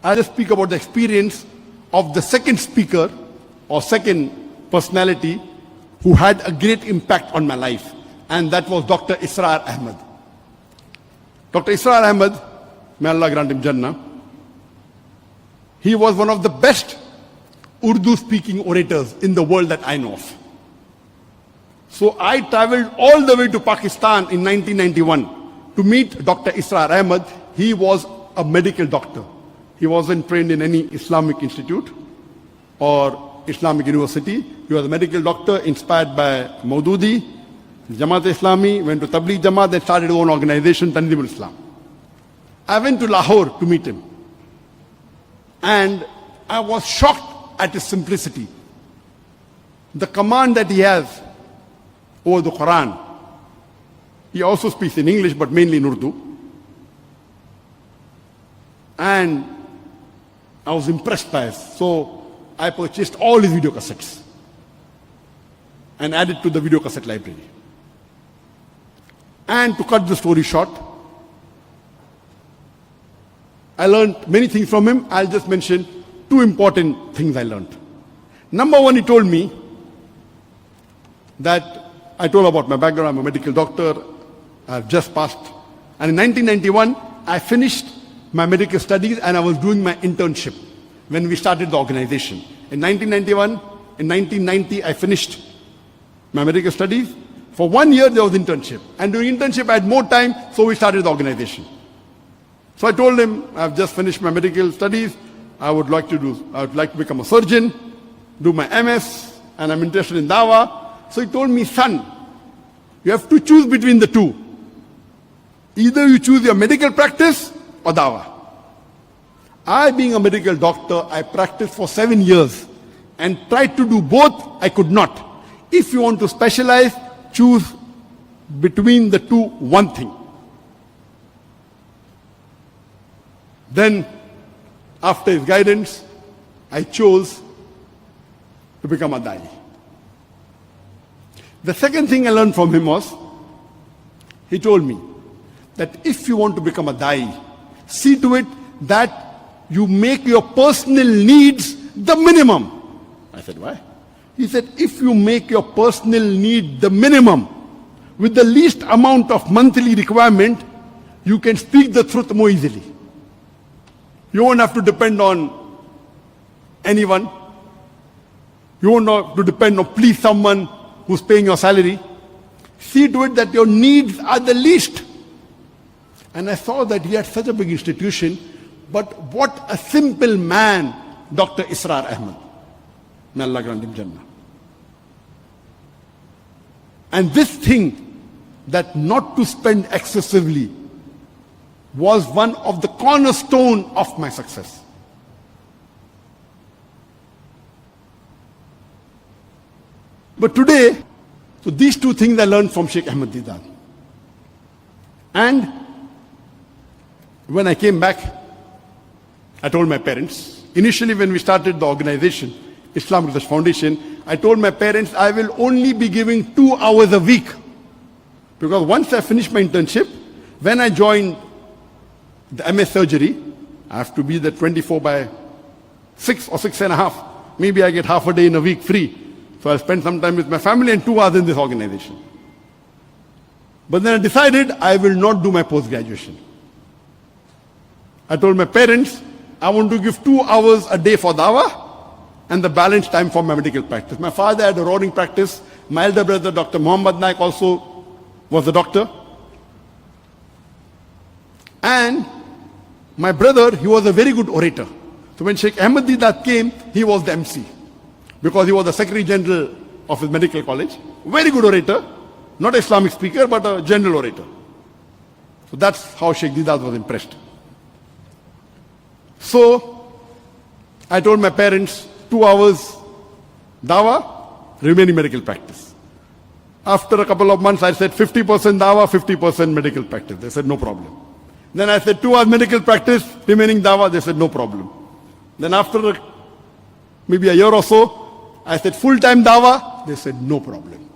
I'll just speak about the experience of the second speaker or second personality who had a great impact on my life, and that was Dr. Israr Ahmed. Dr. Israr Ahmed, may Allah grant him Jannah, he was one of the best Urdu-speaking orators in the world that I know of. So I traveled all the way to Pakistan in 1991 to meet Dr. Israr Ahmed. He was a medical doctor. He wasn't trained in any Islamic institute or Islamic university. He was a medical doctor inspired by Maududi, Jamaat Islami, went to Tabligh Jamaat, then started his own organization, Tanzim Islam. I went to Lahore to meet him. And I was shocked at his simplicity. The command that he has over the Quran. He also speaks in English, but mainly in Urdu. And I was impressed by it. So I purchased all his video cassettes and added to the video cassette library. And to cut the story short, I learned many things from him. I'll just mention two important things I learned. Number one, he told me that I told about my background. I'm a medical doctor. I've just passed. And in 1991, I finished my medical studies and I was doing my internship when we started the organization. In 1991, in 1990, I finished my medical studies. For 1 year, there was internship. And during internship, I had more time, so we started the organization. So I told him, I've just finished my medical studies. I would like to become a surgeon, do my MS, and I'm interested in Dawah. So he told me, son, you have to choose between the two. Either you choose your medical practice or Dawah. I, being a medical doctor, I practiced for 7 years and tried to do both. I could not. If you want to specialize, choose between the two one thing. Then, after his guidance, I chose to become a Da'i. The second thing I learned from him was, he told me that if you want to become a Da'i, see to it that you make your personal needs the minimum. I said, why? He said, if you make your personal need the minimum, with the least amount of monthly requirement, you can speak the truth more easily. You won't have to depend on anyone. You won't have to depend on please someone who's paying your salary. See to it that your needs are the least. And I saw that he had such a big institution, but what a simple man, Dr. Israr Ahmed. May Allah grant him Jannah. And this thing, that not to spend excessively, was one of the cornerstone of my success. But today, so these two things I learned from Sheikh Ahmed Deedat. And when I came back, I told my parents, initially when we started the organization, Islam Research Foundation, I told my parents I will only be giving 2 hours a week. Because once I finished my internship, when I joined the MS surgery, I have to be there 24/6 or 6.5. Maybe I get half a day in a week free. So I spend some time with my family and 2 hours in this organization. But then I decided I will not do my post-graduation. I told my parents, I want to give 2 hours a day for Dawah and the balance time for my medical practice. My father had a roaring practice. My elder brother, Dr. Muhammad Naik, also was a doctor. And my brother, he was a very good orator. So when Sheikh Ahmed Deedat came, he was the MC. Because he was the Secretary General of his medical college. Very good orator. Not an Islamic speaker, but a general orator. So that's how Sheikh Deedat was impressed. So I told my parents, 2 hours Dawah, remaining medical practice. After a couple of months, I said 50% Dawah, 50% medical practice. They said, no problem. Then I said 2 hours medical practice, remaining Dawah. They said, no problem. Then after maybe a year or so, I said full-time Dawah. They said, no problem.